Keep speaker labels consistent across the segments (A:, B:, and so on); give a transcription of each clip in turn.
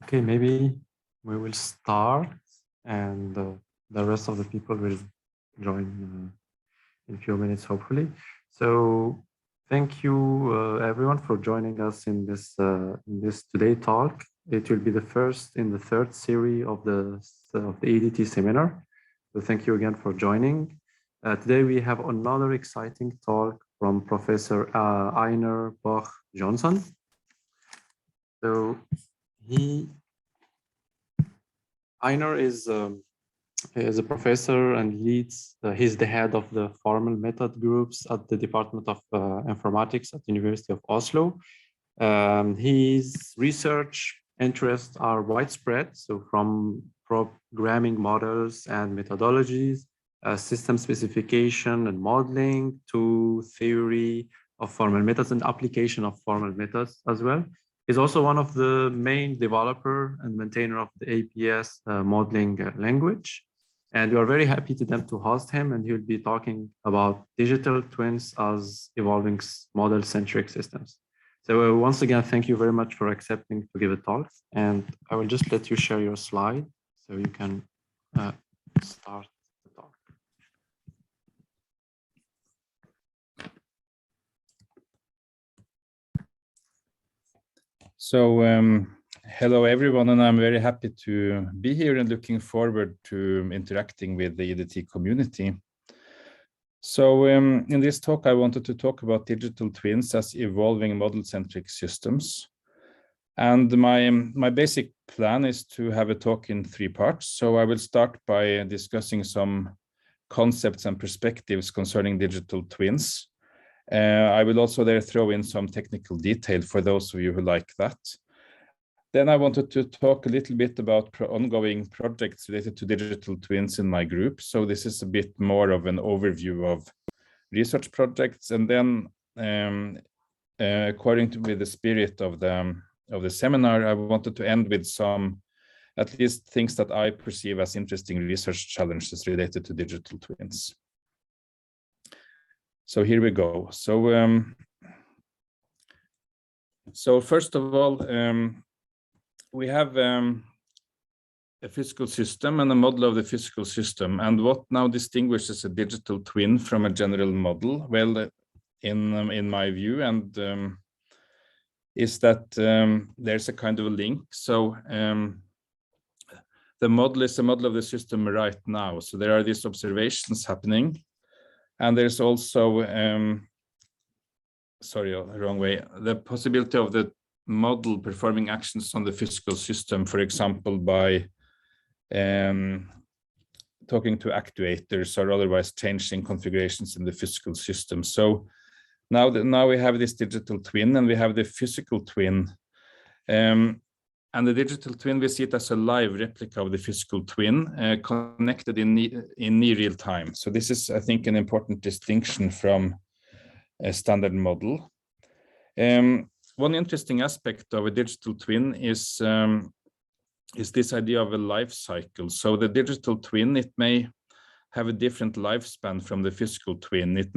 A: Okay, maybe we will start and the rest of the people will join in a few minutes, hopefully. So thank you everyone for joining us in this today talk. It will be the first in the third series of the EDT seminar. So thank you again for joining. Today we have another exciting talk from Professor Einar Broch Johnsen. So Einar is a professor and leads, he's the head of the formal method groups at the Department of Informatics at the University of Oslo. His research interests are widespread, so from programming models and methodologies, system specification and modeling, to theory of formal methods and application of formal methods as well. He's also one of the main developer and maintainer of the APS modeling language. And we are very happy to host him, and he'll be talking about digital twins as evolving model-centric systems. So once again, thank you very much for accepting to give a talk. And I will just let you share your slide so you can start the talk.
B: So hello everyone, and I'm very happy to be here and looking forward to interacting with the EDT community. So in this talk, I wanted to talk about digital twins as evolving model-centric systems. And my basic plan is to have a talk in 3 parts. So I will start by discussing some concepts and perspectives concerning digital twins. I will also there throw in some technical detail for those of you who like that. Then I wanted to talk a little bit about ongoing projects related to digital twins in my group. So this is a bit more of an overview of research projects. And then according to the spirit of the seminar, I wanted to end with some, at least things that I perceive as interesting research challenges related to digital twins. So here we go. So first of all, we have a physical system and a model of the physical system. And what now distinguishes a digital twin from a general model? Well, in my view, and is that there's a kind of a link. So the model is a model of the system right now. So there are these observations happening. And there's also, sorry, wrong way, the possibility of the model performing actions on the physical system, for example, by talking to actuators or otherwise changing configurations in the physical system. So now we have this digital twin and we have the physical twin. And the digital twin, we see it as a live replica of the physical twin connected in near real time. So this is, I think, an important distinction from a standard model. One interesting aspect of a digital twin is this idea of a life cycle. So the digital twin, it may have a different lifespan from the physical twin. It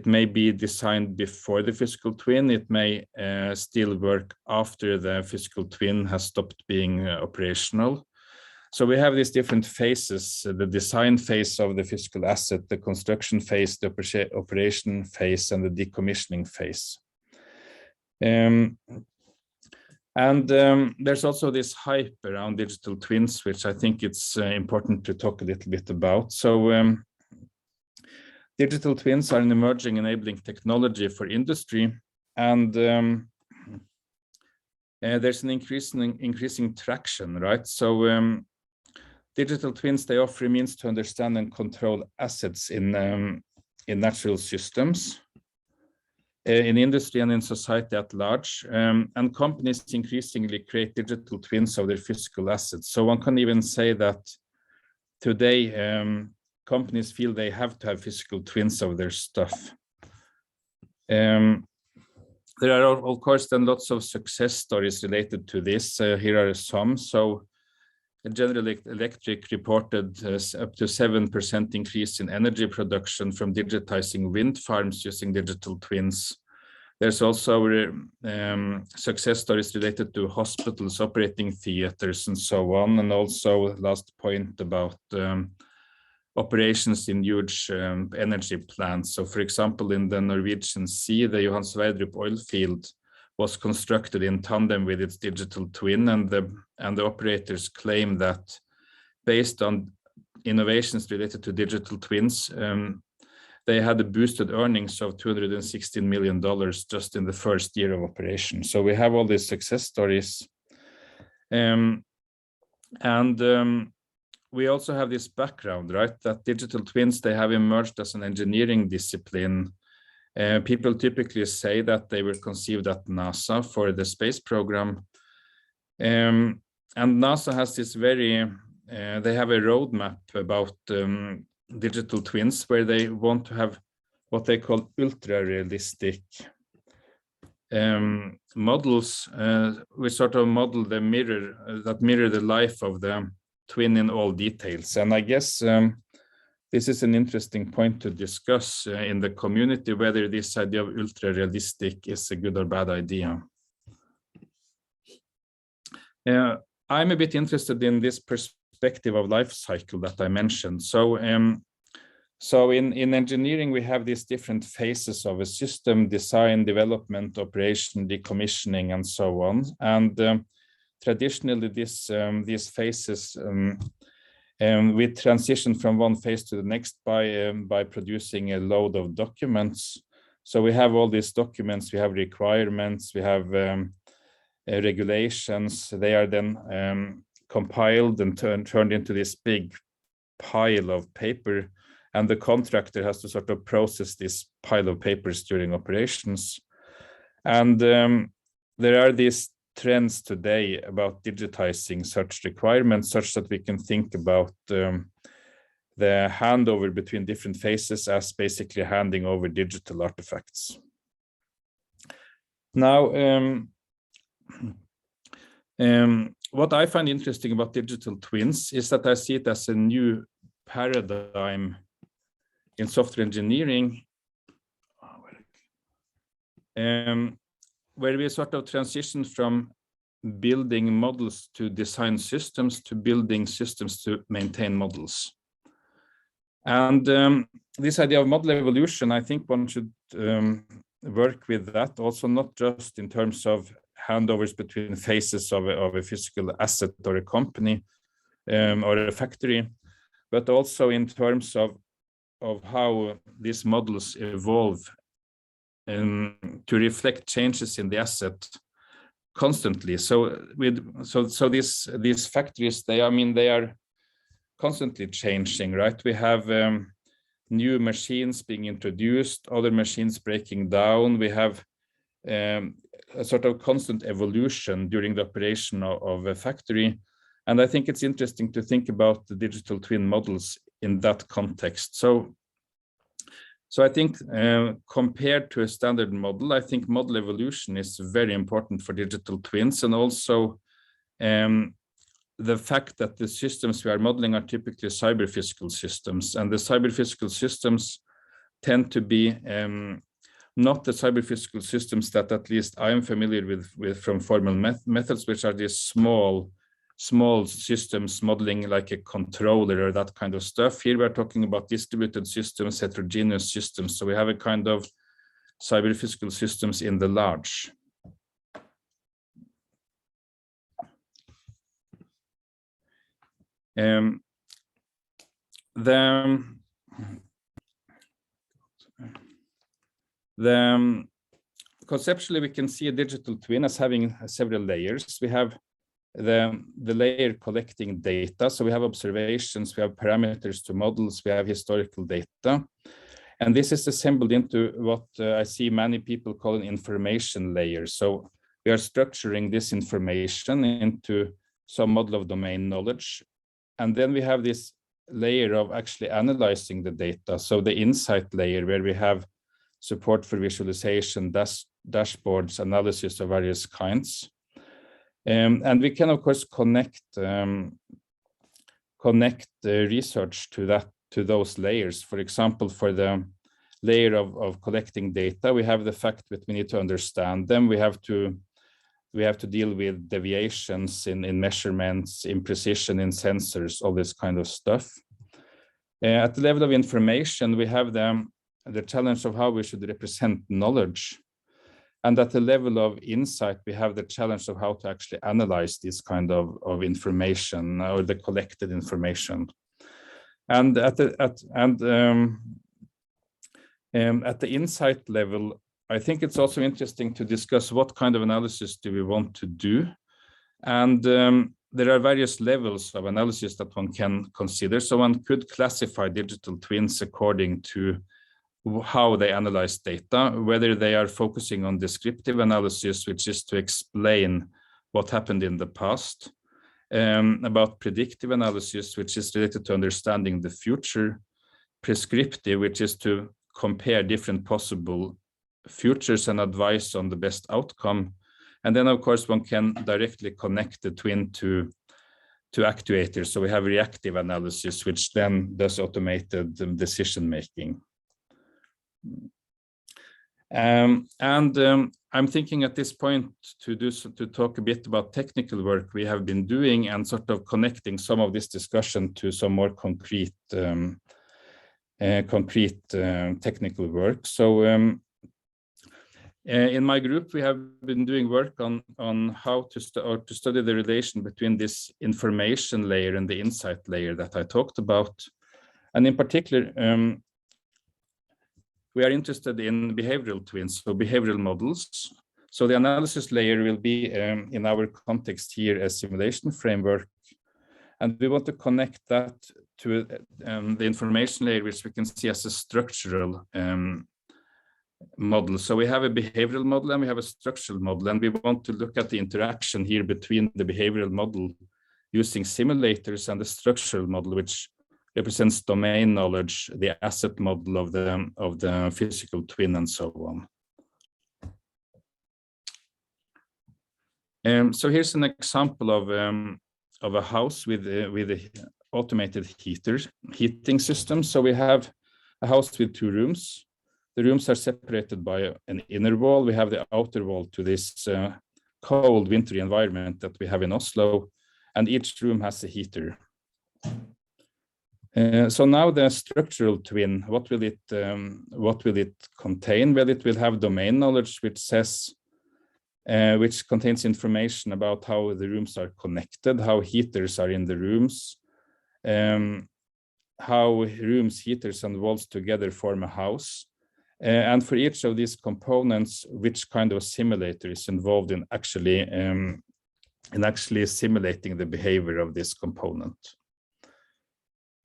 B: may be designed before the physical twin. It may still work after the physical twin has stopped being operational. So we have these different phases, the design phase of the physical asset, the construction phase, the operation phase, and the decommissioning phase. There's also this hype around digital twins, which I think it's important to talk a little bit about. So digital twins are an emerging enabling technology for industry, and there's an increasing traction, right? So digital twins, they offer a means to understand and control assets in natural systems, in industry and in society at large. And companies increasingly create digital twins of their physical assets. So one can even say that today, companies feel they have to have physical twins of their stuff. There are, of course, then lots of success stories related to this. Here are some. So General Electric reported up to 7% increase in energy production from digitizing wind farms using digital twins. There's also success stories related to hospitals, operating theaters, and so on. And also last point about operations in huge energy plants. So for example, in the Norwegian Sea, the Johan Sverdrup oil field was constructed in tandem with its digital twin, and the operators claim that based on innovations related to digital twins, they had a boosted earnings of $216 million just in the first year of operation. So we have all these success stories. We also have this background, right? That digital twins, they have emerged as an engineering discipline. People typically say that they were conceived at NASA for the space program. And NASA has this they have a roadmap about digital twins where they want to have what they call ultra-realistic models, which sort of model the mirror, that mirror the life of the twin in all details. And I guess this is an interesting point to discuss in the community, whether this idea of ultra-realistic is a good or bad idea. I'm a bit interested in this perspective of life cycle that I mentioned. So in engineering, we have these different phases of a system: design, development, operation, decommissioning, and so on. And traditionally, these phases, we transition from one phase to the next by producing a load of documents. So we have all these documents, we have requirements, we have regulations. They are then compiled and turned into this big pile of paper, and the contractor has to sort of process this pile of papers during operations. And there are these trends today about digitizing such requirements, such that we can think about the handover between different phases as basically handing over digital artifacts. Now, what I find interesting about digital twins is that I see it as a new paradigm in software engineering, where we sort of transition from building models to design systems to building systems to maintain models. And this idea of model evolution, I think one should work with that also, not just in terms of handovers between phases of a physical asset or a company or a factory, but also in terms of how these models evolve to reflect changes in the asset constantly. So these factories, they are constantly changing, right? We have new machines being introduced, other machines breaking down. We have a sort of constant evolution during the operation of a factory. And I think it's interesting to think about the digital twin models in that context. So I think compared to a standard model, I think model evolution is very important for digital twins, and also the fact that the systems we are modeling are typically cyber-physical systems, and the cyber-physical systems tend to be not the cyber-physical systems that at least I am familiar with from formal methods, which are these small systems modeling like a controller or that kind of stuff. Here we're talking about distributed systems, heterogeneous systems. So we have a kind of cyber-physical systems in the large. Conceptually, we can see a digital twin as having several layers. We have the layer collecting data. So we have observations, we have parameters to models, we have historical data. And this is assembled into what I see many people call an information layer. So we are structuring this information into some model of domain knowledge. And then we have this layer of actually analyzing the data. So the insight layer, where we have support for visualization, dashboards, analysis of various kinds. And we can, of course, connect the research to those layers. For example, for the layer of collecting data. We have the fact that we need to understand them. We have to deal with deviations in measurements, imprecision in sensors, all this kind of stuff. At the level of information, we have the challenge of how we should represent knowledge. And at the level of insight, we have the challenge of how to actually analyze this kind of information or the collected information. And at the insight level, I think it's also interesting to discuss what kind of analysis do we want to do. And there are various levels of analysis that one can consider. So one could classify digital twins according to how they analyze data, whether they are focusing on descriptive analysis, which is to explain what happened in the past, about predictive analysis, which is related to understanding the future, prescriptive, which is to compare different possible futures and advise on the best outcome. And then, of course, one can directly connect the twin to actuators. So we have reactive analysis, which then does automated decision making. I'm thinking at this point to talk a bit about technical work we have been doing and sort of connecting some of this discussion to some more concrete technical work. So in my group, we have been doing work on how to study the relation between this information layer and the insight layer that I talked about. And in particular, we are interested in behavioral twins, so behavioral models. So the analysis layer will be, in our context here, a simulation framework. And we want to connect that to the information layer, which we can see as a structural model. So we have a behavioral model and we have a structural model. And we want to look at the interaction here between the behavioral model using simulators and the structural model, which represents domain knowledge, the asset model of the physical twin, and so on. So here's an example of a house with a automated heating system. So we have a house with 2 rooms. The rooms are separated by an inner wall. We have the outer wall to this cold wintry environment that we have in Oslo, and each room has a heater. So now the structural twin, what will it contain? Well, it will have domain knowledge, which contains information about how the rooms are connected, how heaters are in the rooms, how rooms, heaters, and walls together form a house. And for each of these components, which kind of simulator is involved in actually simulating the behavior of this component.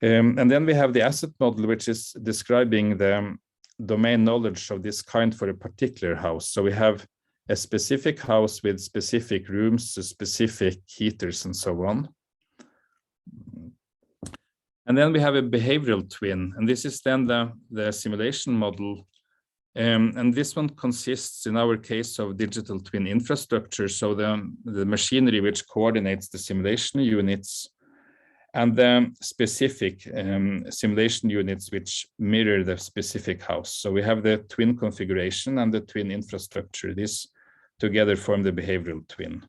B: And then we have the asset model, which is describing the domain knowledge of this kind for a particular house. So we have a specific house with specific rooms, specific heaters, and so on. And then we have a behavioral twin, and this is then the simulation model. And this one consists, in our case, of digital twin infrastructure. So the machinery which coordinates the simulation units, and the specific simulation units which mirror the specific house. So we have the twin configuration and the twin infrastructure. These together form the behavioral twin.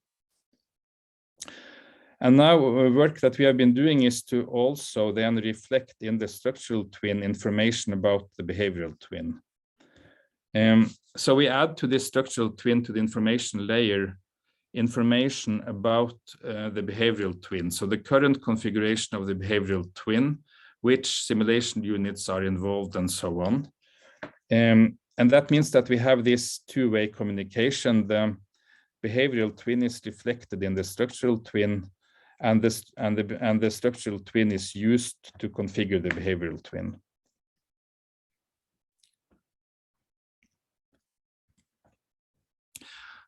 B: And now work that we have been doing is to also then reflect in the structural twin information about the behavioral twin. So we add to this structural twin, to the information layer, information about the behavioral twin. So the current configuration of the behavioral twin, which simulation units are involved, and so on. And that means that we have this two-way communication. The behavioral twin is reflected in the structural twin, and the structural twin is used to configure the behavioral twin.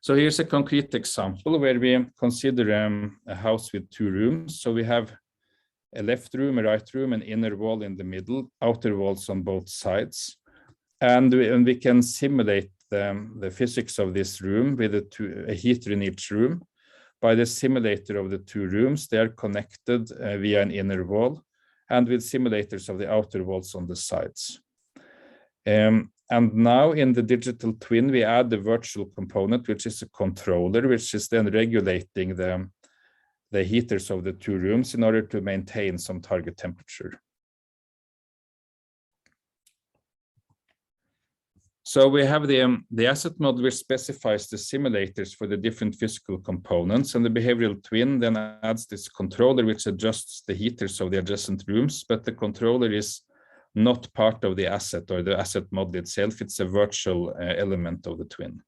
B: So here's a concrete example where we consider a house with 2 rooms. So we have a left room, a right room, an inner wall in the middle, outer walls on both sides. And we can simulate the physics of this room with a heater in each room. By the simulator of the 2 rooms, they are connected via an inner wall, and with simulators of the outer walls on the sides. And And now in the digital twin, we add the virtual component, which is a controller, which is then regulating the heaters of the two rooms in order to maintain some target temperature. So we have the asset model which specifies the simulators for the different physical components, and the behavioral twin then adds this controller which adjusts the heaters of the adjacent rooms, but the controller is not part of the asset or the asset model itself. It's a virtual element of the twin.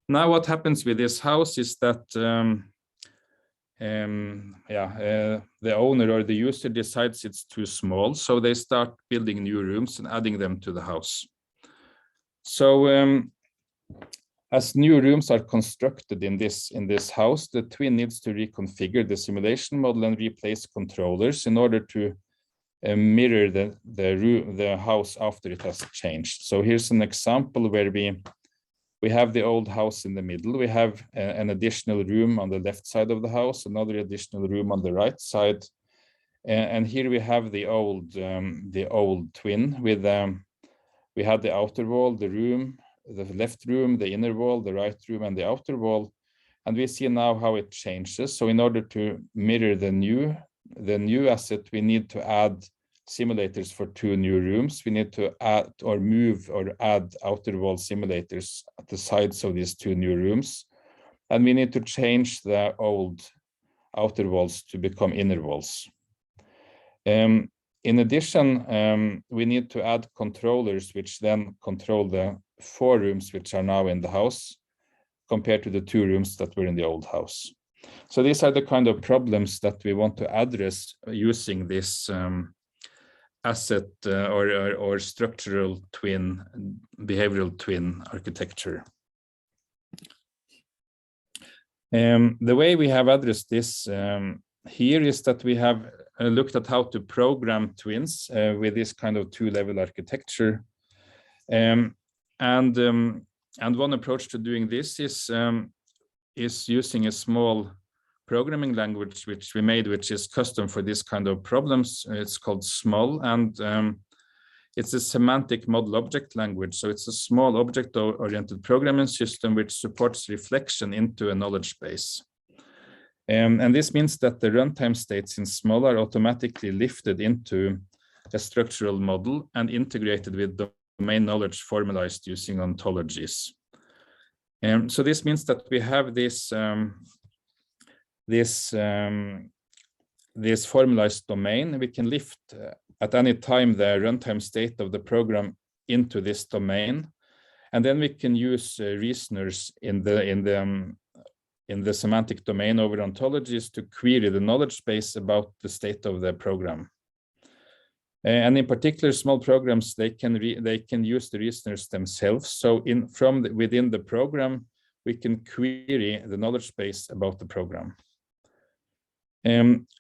B: Now what happens with this house is that the owner or the user decides it's too small, so they start building new rooms and adding them to the house. So as new rooms are constructed in this house, the twin needs to reconfigure the simulation model and replace controllers in order to mirror the house after it has changed. So here's an example where we have the old house in the middle. We have an additional room on the left side of the house, another additional room on the right side, and here we have the old twin with we had the outer wall, the room, the left room, the inner wall, the right room, and the outer wall, and we see now how it changes. So in order to mirror the new asset, we need to add simulators for two new rooms. We need to add or move or add outer wall simulators at the sides of these two new rooms. And we need to change the old outer walls to become inner walls. In addition, we need to add controllers which then control the 4 rooms which are now in the house compared to the 2 rooms that were in the old house. So these are the kind of problems that we want to address using this asset or structural twin, behavioral twin architecture. The way we have addressed this here is that we have looked at how to program twins with this kind of 2-level architecture. And one approach to doing this is using a small programming language which we made, which is custom for this kind of problems. It's called SMOL, and it's a semantic model object language. So it's a small object-oriented programming system which supports reflection into a knowledge base. And this means that the runtime states in SMOL are automatically lifted into a structural model and integrated with domain knowledge formalized using ontologies. So this means that we have this formalized domain. We can lift at any time the runtime state of the program into this domain, and then we can use reasoners in the semantic domain over ontologies to query the knowledge base about the state of the program. And in particular, small programs, they can use the reasoners themselves. So within the program, we can query the knowledge base about the program.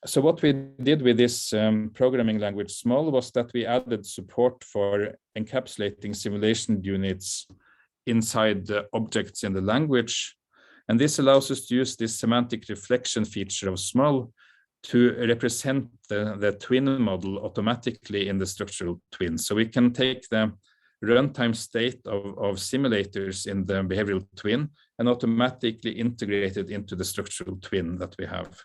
B: So what we did with this programming language SMOL was that we added support for encapsulating simulation units inside the objects in the language. And this allows us to use this semantic reflection feature of SMOL to represent the twin model automatically in the structural twin. So we can take the runtime state of simulators in the behavioral twin and automatically integrate it into the structural twin that we have.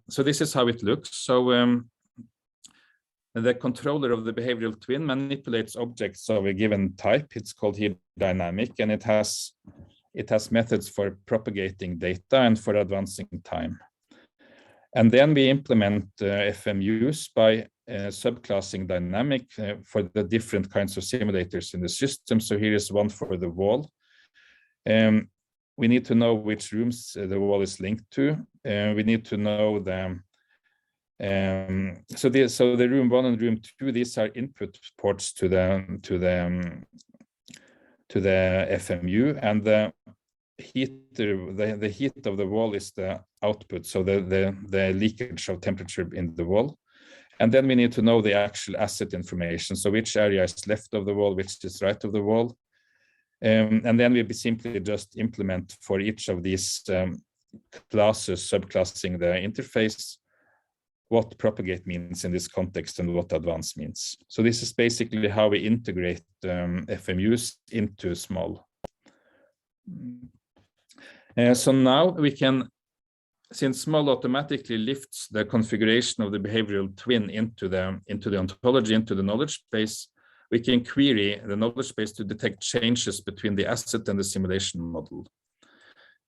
B: So this is how it looks. So the controller of the behavioral twin manipulates objects of a given type. It's called here dynamic, and it has methods for propagating data and for advancing time. And then we implement FMUs by subclassing dynamic for the different kinds of simulators in the system. So here is one for the wall. We need to know which rooms the wall is linked to. We need to know the so the room 1 and room 2, these are input ports to the FMU, and the heater, the heat of the wall is the output, so the leakage of temperature in the wall. And then we need to know the actual asset information, so which area is left of the wall, which is right of the wall. And then we simply just implement for each of these classes, subclassing the interface, what propagate means in this context and what advance means. So this is basically how we integrate FMUs into SMOL. So now we can, since SMOL automatically lifts the configuration of the behavioral twin into the ontology, into the knowledge base, we can query the knowledge base to detect changes between the asset and the simulation model.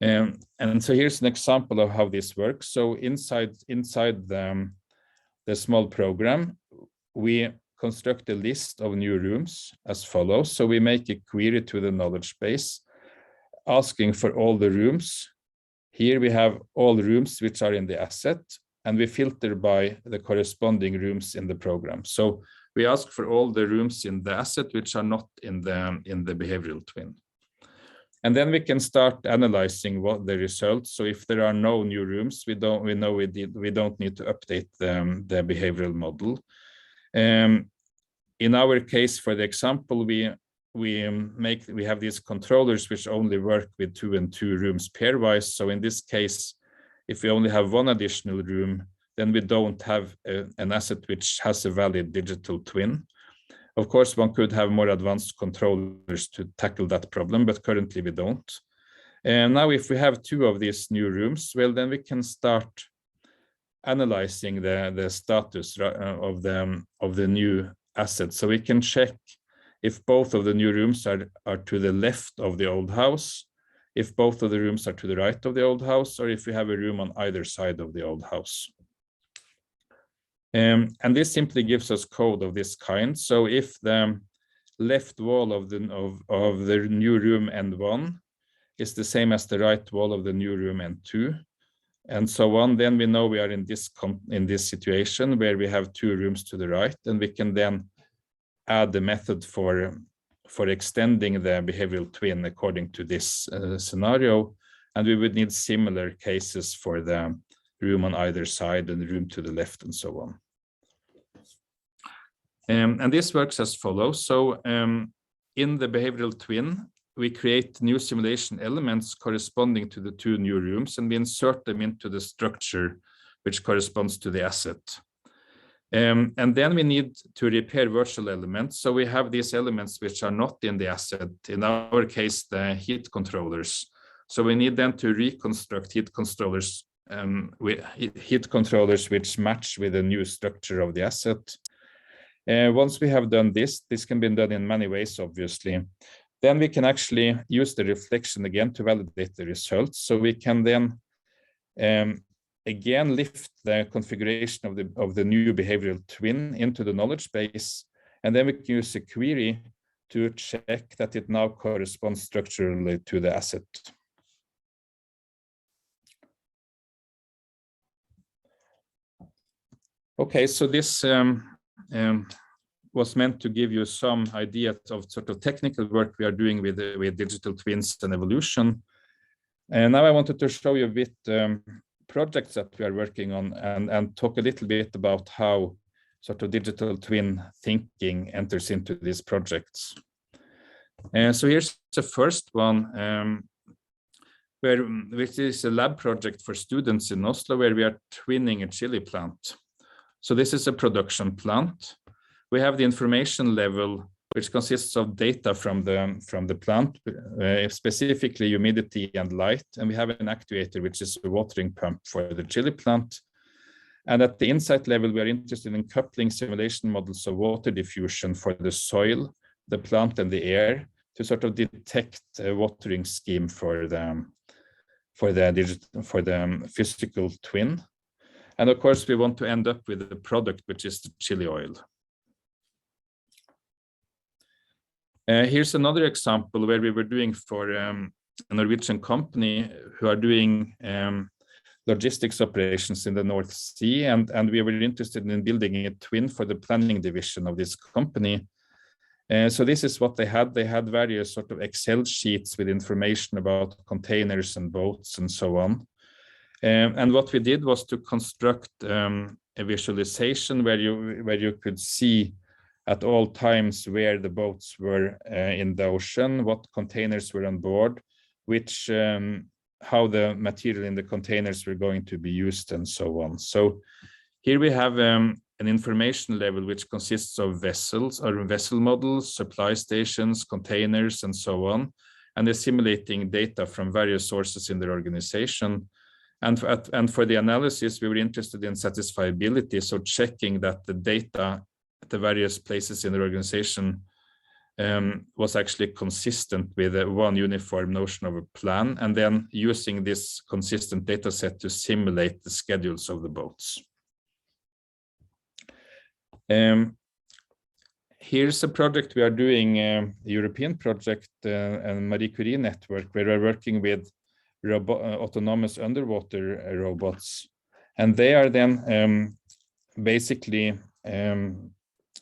B: And so here's an example of how this works. So inside the SMOL program, we construct a list of new rooms as follows. So we make a query to the knowledge base, asking for all the rooms. Here we have all rooms which are in the asset, and we filter by the corresponding rooms in the program. So we ask for all the rooms in the asset which are not in the behavioral twin. And then we can start analyzing what the results. So if there are no new rooms, we don't need to update the behavioral model. In our case, for the example, we have these controllers which only work with 2 and 2 rooms pairwise. So in this case, if we only have 1 additional room, then we don't have an asset which has a valid digital twin. Of course, one could have more advanced controllers to tackle that problem, but currently we don't. And now if we have 2 of these new rooms, well, then we can start analyzing the status of the new asset. So we can check if both of the new rooms are to the left of the old house, if both of the rooms are to the right of the old house, or if we have a room on either side of the old house. And this simply gives us code of this kind. So if the left wall of the new room N1 is the same as the right wall of the new room N2, and so on, then we know we are in this situation where we have 2 rooms to the right, and we can then add the method for extending the behavioral twin according to this scenario, and we would need similar cases for the room on either side and the room to the left and so on. And this works as follows. So in the behavioral twin, we create new simulation elements corresponding to the 2 new rooms, and we insert them into the structure which corresponds to the asset. And then we need to repair virtual elements. So we have these elements which are not in the asset, in our case, the heat controllers. So we need then to reconstruct heat controllers which match with the new structure of the asset. Once we have done this can be done in many ways, obviously. Then we can actually use the reflection again to validate the results. So we can then again lift the configuration of the new behavioral twin into the knowledge base, and then we can use a query to check that it now corresponds structurally to the asset. Okay, so this was meant to give you some idea of sort of technical work we are doing with digital twins and evolution. And now I wanted to show you a bit projects that we are working on and talk a little bit about how sort of digital twin thinking enters into these projects. So here's the first one, which is a lab project for students in Oslo, where we are twinning a chili plant. So this is a production plant. We have the information level, which consists of data from the plant, specifically humidity and light. And we have an actuator, which is a watering pump for the chili plant. And at the insight level, we are interested in coupling simulation models of water diffusion for the soil, the plant, and the air to sort of detect a watering scheme for the physical twin. And of course, we want to end up with a product, which is the chili oil. Here's another example where we were doing for a Norwegian company who are doing logistics operations in the North Sea, and we were interested in building a twin for the planning division of this company. So this is what they had. They had various sort of Excel sheets with information about containers and boats and so on. And what we did was to construct a visualization where you could see at all times where the boats were in the ocean, what containers were on board, how the material in the containers were going to be used, and so on. So Here we have an information level which consists of vessels or vessel models, supply stations, containers, and so on, and assimilating data from various sources in their organization. And for the analysis, we were interested in satisfiability, so checking that the data at the various places in the organization was actually consistent with one uniform notion of a plan, and then using this consistent data set to simulate the schedules of the boats. Here's a project we are doing, a European project, and Marie Curie network, where we're working with autonomous underwater robots. And they are then basically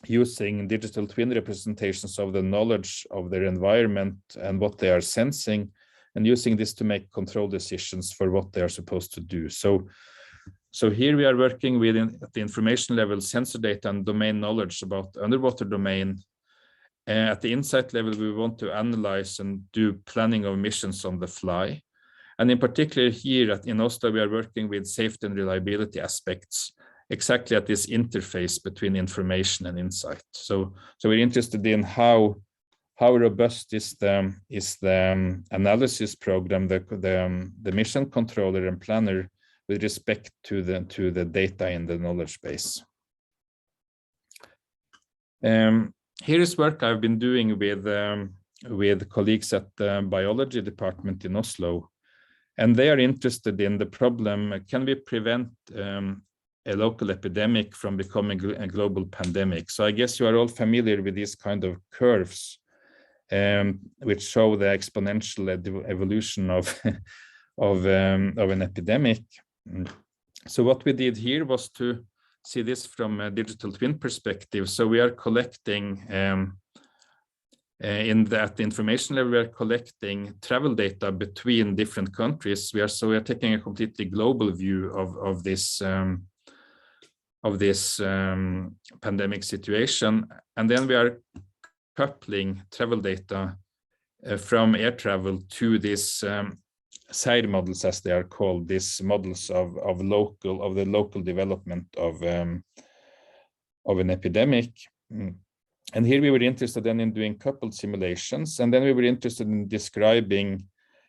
B: using digital twin representations of the knowledge of their environment and what they are sensing, and using this to make control decisions for what they are supposed to do. So here we are working with, at the information level, sensor data and domain knowledge about the underwater domain. At the insight level, we want to analyze and do planning of missions on the fly. And in particular here in Oslo, we are working with safety and reliability aspects, exactly at this interface between information and insight. So we're interested in how robust is the analysis program, the mission controller and planner, with respect to the data in the knowledge base. Here is work I've been doing with colleagues at the biology department in Oslo, and they are interested in the problem: can we prevent a local epidemic from becoming a global pandemic? So I guess you are all familiar with these kind of curves, which show the exponential evolution of an epidemic. So what we did here was to see this from a digital twin perspective. So we are collecting at the information level, we are collecting travel data between different countries. We are taking a completely global view of this pandemic situation, and then we are coupling travel data from air travel to this side models, as they are called, these models of the local development of an epidemic. And here we were interested then in doing coupled simulations, and then we were interested in describing,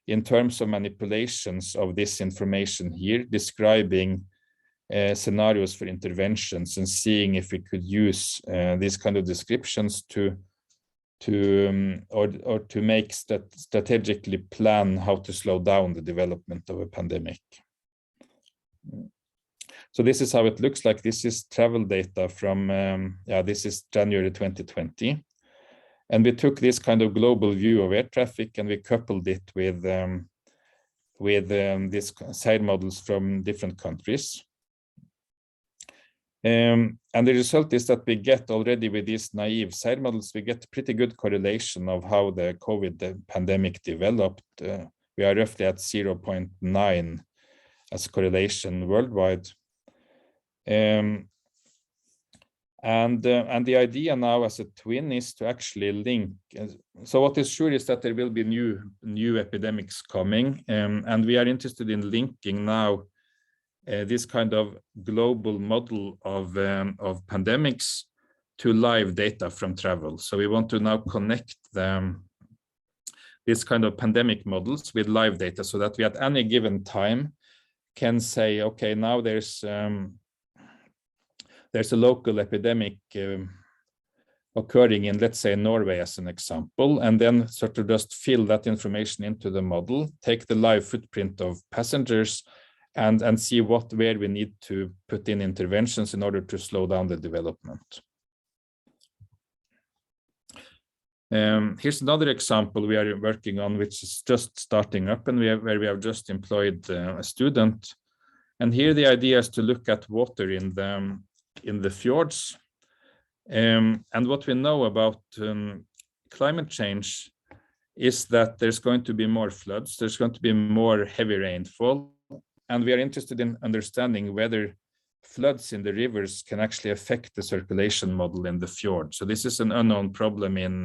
B: in terms of manipulations of this information here, describing scenarios for interventions and seeing if we could use these kind of descriptions to make strategically plan how to slow down the development of a pandemic. So this is how it looks like. This is travel data from this is January 2020, and we took this kind of global view of air traffic and we coupled it with these side models from different countries. And the result is that we get already with these naive side models, we get pretty good correlation of how the COVID pandemic developed. We are roughly at 0.9 as correlation worldwide. And the idea now as a twin is to actually link. So what is sure is that there will be new epidemics coming, and we are interested in linking now this kind of global model of pandemics to live data from travel. So we want to now connect this kind of pandemic models with live data, so that we at any given time can say, okay, now there's a local epidemic occurring in, let's say, Norway as an example, and then sort of just fill that information into the model, take the live footprint of passengers, and see where we need to put in interventions in order to slow down the development. Here's another example we are working on, which is just starting up, and where we have just employed a student. And here the idea is to look at water in the fjords. And what we know about climate change is that there's going to be more floods, there's going to be more heavy rainfall, and we are interested in understanding whether floods in the rivers can actually affect the circulation model in the fjord. So this is an unknown problem in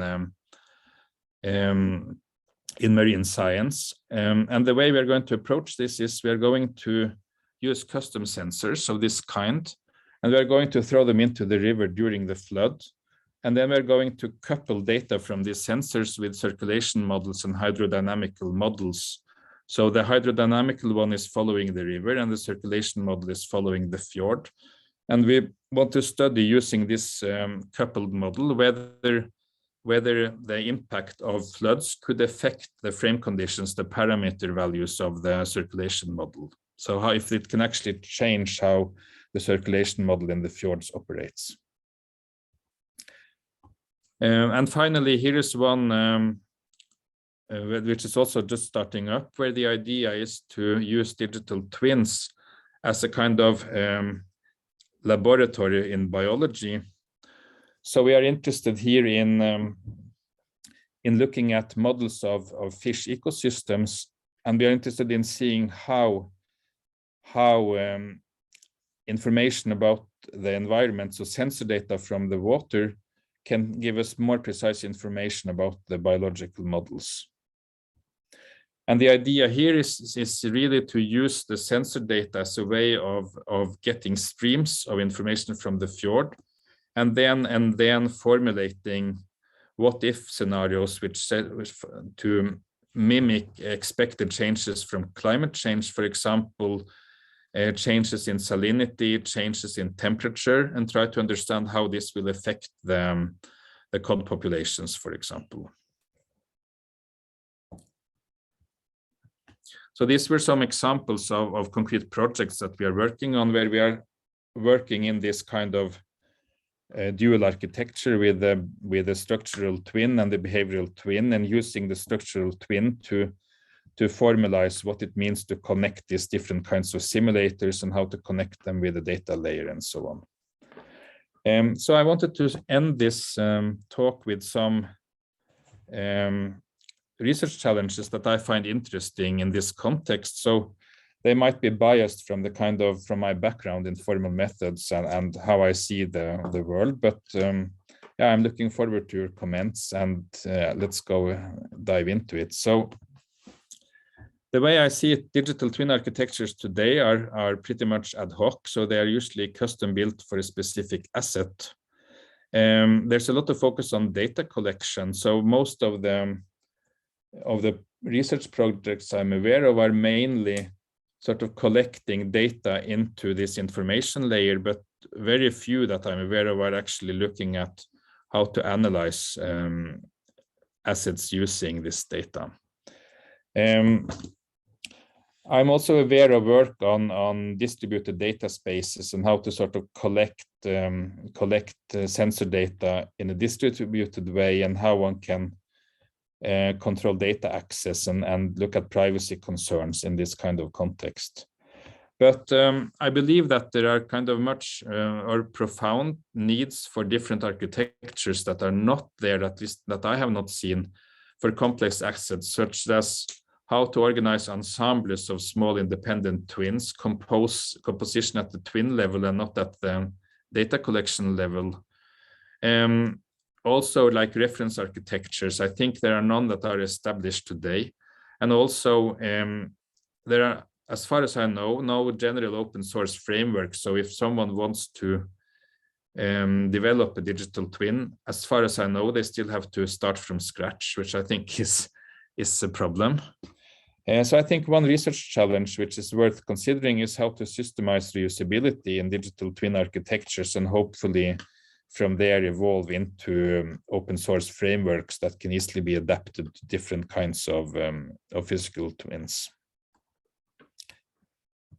B: marine science. And the way we are going to approach this is we are going to use custom sensors of this kind, And we're going to throw them into the river during the flood. And then we're going to couple data from these sensors with circulation models and hydrodynamical models. So the hydrodynamical one is following the river and the circulation model is following the fjord. And we want to study using this coupled model whether the impact of floods could affect the frame conditions, the parameter values of the circulation model. So how, if it can actually change how the circulation model in the fjords operates. And finally, here is one which is also just starting up, where the idea is to use digital twins as a kind of laboratory in biology. So we are interested here in looking at models of fish ecosystems, and we are interested in seeing how information about the environment, so sensor data from the water, can give us more precise information about the biological models. And the idea here is really to use the sensor data as a way of getting streams of information from the fjord, and then formulating what if scenarios which to mimic expected changes from climate change, for example, changes in salinity, changes in temperature, and try to understand how this will affect the cod populations, for example. So these were some examples of concrete projects that we are working on, where we are working in this kind of dual architecture with the structural twin and the behavioral twin, and using the structural twin to formalize what it means to connect these different kinds of simulators and how to connect them with the data layer and so on. So I wanted to end this talk with some research challenges that I find interesting in this context. So they might be biased from from my background in formal methods and how I see the world, but yeah, I'm looking forward to your comments, and let's go dive into it. So the way I see it, digital twin architectures today are pretty much ad hoc. So they are usually custom built for a specific asset. There's a lot of focus on data collection. So most of the research projects I'm aware of are mainly sort of collecting data into this information layer, but very few that I'm aware of are actually looking at how to analyze assets using this data. I'm also aware of work on distributed data spaces and how to sort of collect sensor data in a distributed way, and how one can control data access and look at privacy concerns in this kind of context. But I believe that there are kind of much or profound needs for different architectures that are not there, at least that I have not seen, for complex assets, such as how to organize ensembles of small independent twins, composition at the twin level and not at the data collection level. Also, like reference architectures, I think there are none that are established today. And also, there are, as far as I know, no general open source framework. So if someone wants to develop a digital twin, as far as I know, they still have to start from scratch, which I think is a problem. So I think one research challenge which is worth considering is how to systemize reusability in digital twin architectures, and hopefully from there evolve into open source frameworks that can easily be adapted to different kinds of physical twins.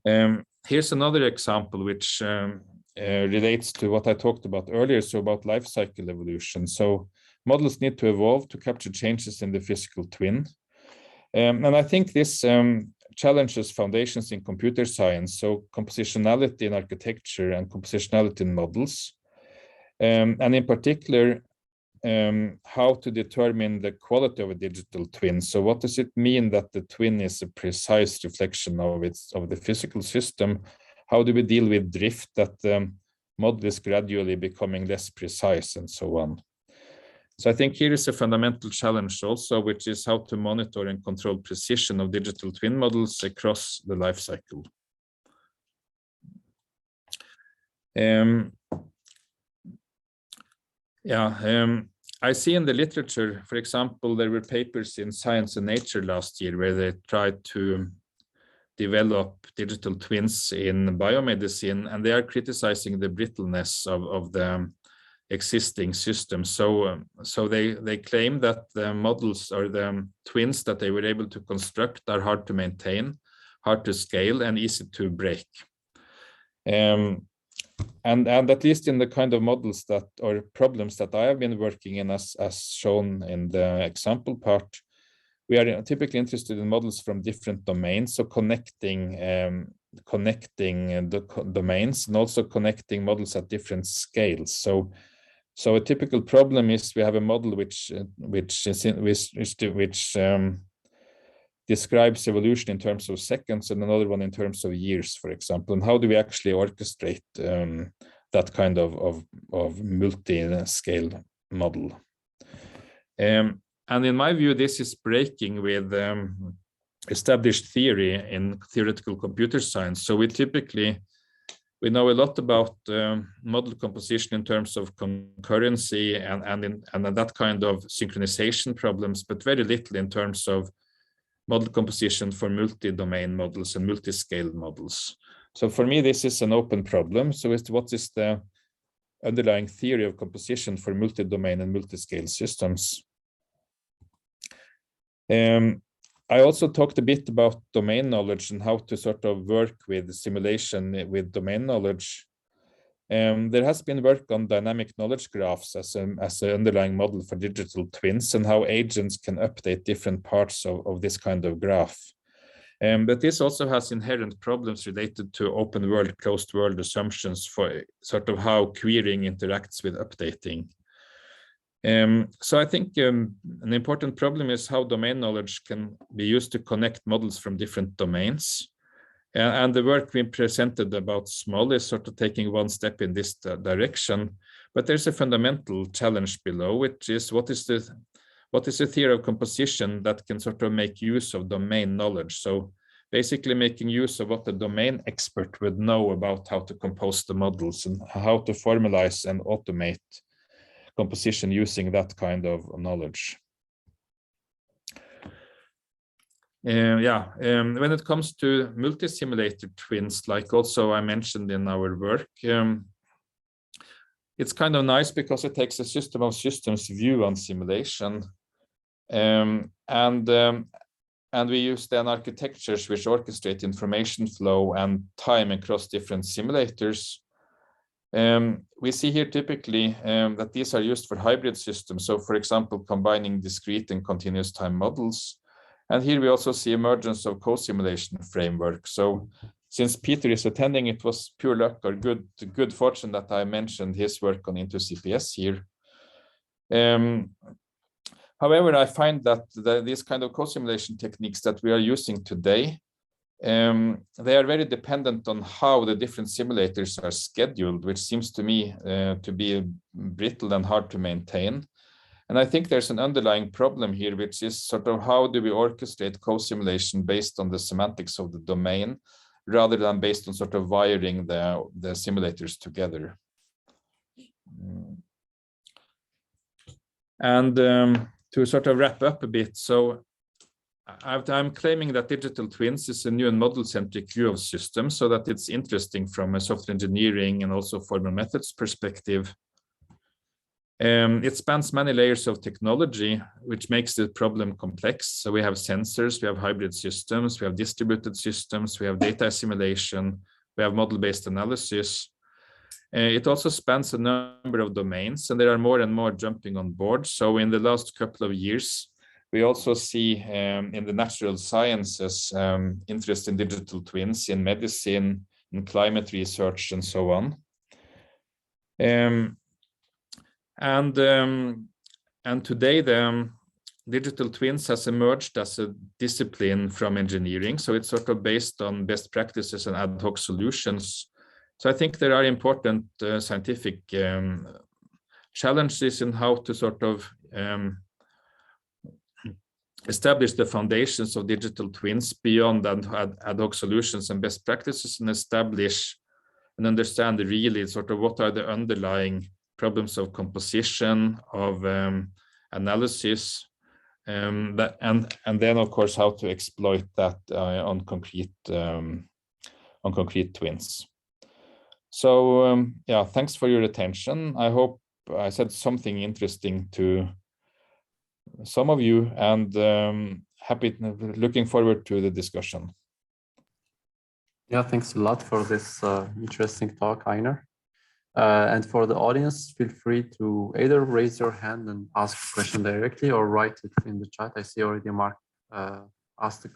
B: Here's another example which relates to what I talked about earlier, so about life cycle evolution. So models need to evolve to capture changes in the physical twin. And I think this challenges foundations in computer science, so compositionality in architecture and compositionality in models. And in particular, how to determine the quality of a digital twin. So what does it mean that the twin is a precise reflection of the physical system? How do we deal with drift, that the model is gradually becoming less precise, and so on? So I think here is a fundamental challenge also, which is how to monitor and control precision of digital twin models across the life cycle. I see in the literature, for example, there were papers in Science and Nature last year where they tried to develop digital twins in biomedicine, and they are criticizing the brittleness of the existing system. So they claim that the models or the twins that they were able to construct are hard to maintain, hard to scale, and easy to break. And at least in the kind of models that or problems that I have been working in, as shown in the example part, we are typically interested in models from different domains, so connecting the domains and also connecting models at different scales. So a typical problem is we have a model which describes evolution in terms of seconds and another one in terms of years, for example. And how do we actually orchestrate that kind of multi-scale model? And in my view, this is breaking with established theory in theoretical computer science. So we know a lot about model composition in terms of concurrency and that kind of synchronization problems, but very little in terms of model composition for multi-domain models and multi-scale models. So for me, this is an open problem. So what is the underlying theory of composition for multi-domain and multi-scale systems? I also talked a bit about domain knowledge and how to sort of work with simulation with domain knowledge. There has been work on dynamic knowledge graphs as an underlying model for digital twins and how agents can update different parts of this kind of graph. But this also has inherent problems related to open world, closed world assumptions for sort of how querying interacts with updating. So I think an important problem is how domain knowledge can be used to connect models from different domains. And the work we presented about SMOL is sort of taking one step in this direction. But there's a fundamental challenge below, which is what is the theory of composition that can sort of make use of domain knowledge? So basically making use of what the domain expert would know about how to compose the models and how to formalize and automate composition using that kind of knowledge. When it comes to multi-simulated twins, like also I mentioned in our work, it's kind of nice because it takes a system of systems view on simulation, and we use then architectures which orchestrate information flow and time across different simulators. We see here typically that these are used for hybrid systems. So for example, combining discrete and continuous time models. And here we also see emergence of co-simulation framework. So since Peter is attending, it was pure luck or good fortune that I mentioned his work on Into-CPS here. However, I find that these kind of co-simulation techniques that we are using today, they are very dependent on how the different simulators are scheduled, which seems to me to be brittle and hard to maintain. And I think there's an underlying problem here, which is sort of how do we orchestrate co-simulation based on the semantics of the domain, rather than based on sort of wiring the simulators together. And to sort of wrap up a bit, so I'm claiming that digital twins is a new and model-centric view of systems, so that it's interesting from a software engineering and also formal methods perspective. It spans many layers of technology, which makes the problem complex. So we have sensors, we have hybrid systems, we have distributed systems, we have data assimilation, we have model-based analysis. It also spans a number of domains, and there are more and more jumping on board. So in the last couple of years, we also see in the natural sciences interest in digital twins, in medicine, in climate research, and so on. And today, the digital twins has emerged as a discipline from engineering. So it's sort of based on best practices and ad hoc solutions. So I think there are important scientific challenges in how to sort of establish the foundations of digital twins beyond ad hoc solutions and best practices, and establish and understand really sort of what are the underlying problems of composition, of analysis, and then of course how to exploit that on concrete twins. So yeah, thanks for your attention. I hope I said something interesting to some of you, and looking forward to the discussion.
A: Yeah, thanks a lot for this interesting talk, Einar. And for the audience, feel free to either raise your hand and ask a question directly or write it in the chat. I see already Mark asked a